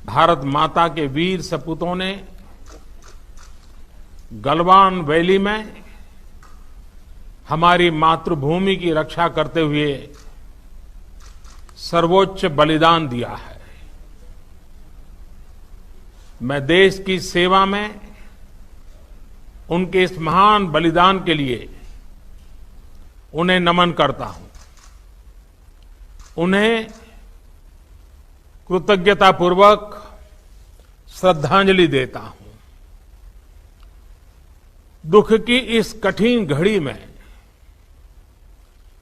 भारत माता के वीर सपूतों ने गलवान वैली में हमारी मातृभूमि की रक्षा करते हुए सर्वोच्च बलिदान दिया है। मैं देश की सेवा में उनके इस महान बलिदान के लिए उन्हें नमन करता हूं। उन्हें कृतज्ञतापूर्वक श्रद्धांजलि देता हूं। दुख की इस कठिन घड़ी में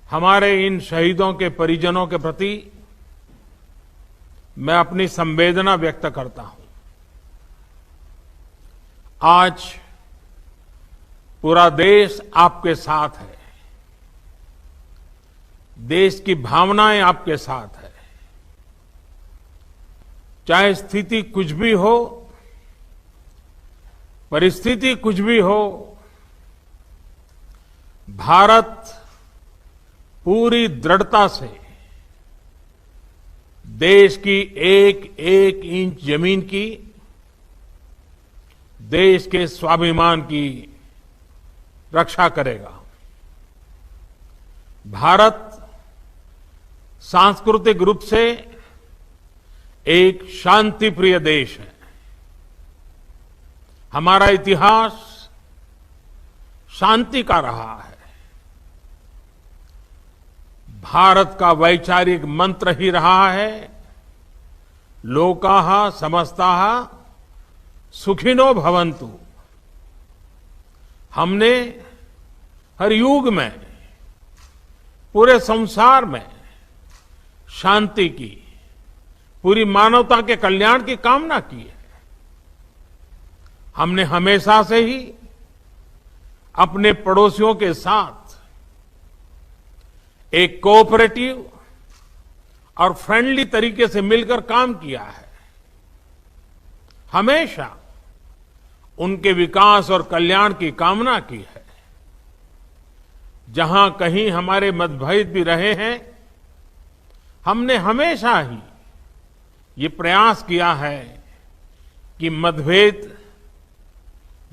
हमारे इन शहीदों के परिजनों के प्रति मैं अपनी संवेदना व्यक्त करता हूं। आज पूरा देश आपके साथ है। देश की भावनाएं आपके साथ है। चाहे स्थिति कुछ भी हो, परिस्थिति कुछ भी हो, भारत पूरी दृढ़ता से देश की एक एक इंच जमीन की, देश के स्वाभिमान की रक्षा करेगा। भारत सांस्कृतिक रूप से एक शांति प्रिय देश है। हमारा इतिहास शांति का रहा है। भारत का वैचारिक मंत्र ही रहा है, लोकाः समस्ताः सुखिनो भवन्तु। हमने हर युग में, पूरे संसार में शांति की, पूरी मानवता के कल्याण की कामना की है। हमने हमेशा से ही अपने पड़ोसियों के साथ एक कोऑपरेटिव और फ्रेंडली तरीके से मिलकर काम किया है। हमेशा उनके विकास और कल्याण की कामना की है। जहां कहीं हमारे मतभेद भी रहे हैं, हमने हमेशा ही ये प्रयास किया है कि मतभेद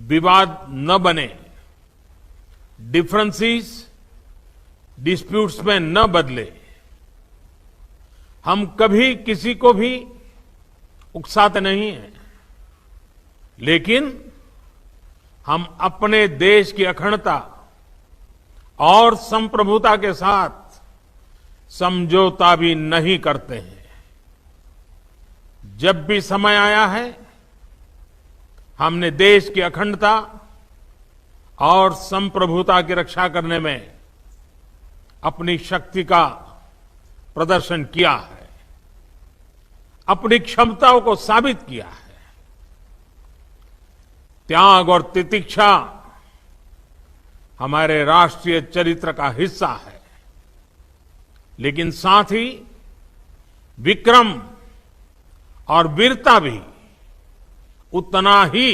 विवाद न बने, डिफरेंसेस डिस्प्यूट्स में न बदले। हम कभी किसी को भी उकसाते नहीं हैं, लेकिन हम अपने देश की अखंडता और संप्रभुता के साथ समझौता भी नहीं करते हैं। जब भी समय आया है, हमने देश की अखंडता और संप्रभुता की रक्षा करने में अपनी शक्ति का प्रदर्शन किया है, अपनी क्षमताओं को साबित किया है। त्याग और तितिक्षा हमारे राष्ट्रीय चरित्र का हिस्सा है, लेकिन साथ ही विक्रम और वीरता भी उतना ही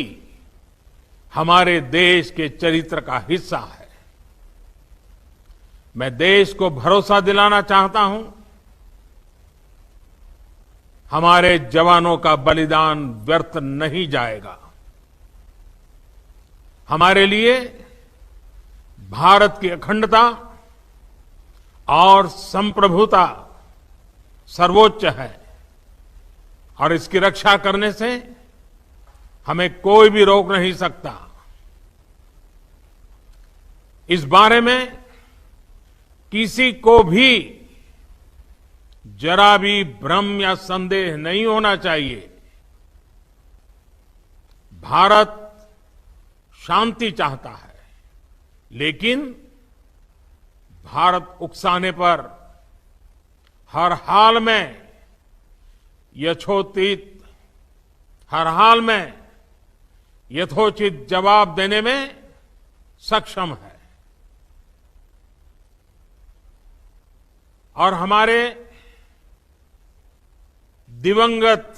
हमारे देश के चरित्र का हिस्सा है। मैं देश को भरोसा दिलाना चाहता हूं, हमारे जवानों का बलिदान व्यर्थ नहीं जाएगा। हमारे लिए भारत की अखंडता और संप्रभुता सर्वोच्च है, और इसकी रक्षा करने से हमें कोई भी रोक नहीं सकता। इस बारे में किसी को भी जरा भी भ्रम या संदेह नहीं होना चाहिए। भारत शांति चाहता है, लेकिन भारत उकसाने पर हर हाल में हर हाल में यथोचित जवाब देने में सक्षम है। और हमारे दिवंगत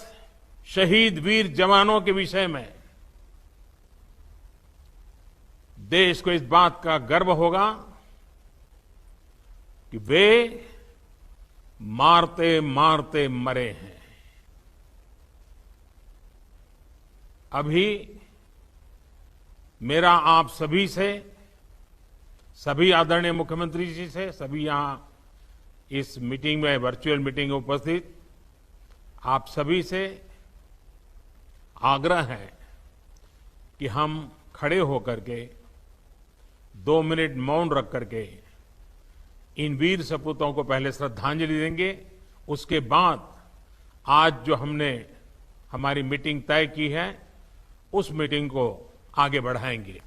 शहीद वीर जवानों के विषय में देश को इस बात का गर्व होगा कि वे मारते मारते मरे हैं। अभी मेरा आप सभी से, सभी आदरणीय मुख्यमंत्री जी से, सभी यहां इस मीटिंग में, वर्चुअल मीटिंग में उपस्थित आप सभी से आग्रह है कि हम खड़े होकर के 2 मिनट मौन रख करके इन वीर सपूतों को पहले श्रद्धांजलि देंगे। उसके बाद आज जो हमने हमारी मीटिंग तय की है, उस मीटिंग को आगे बढ़ाएंगे।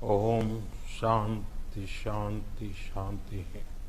ओम शांति शांति शांति है।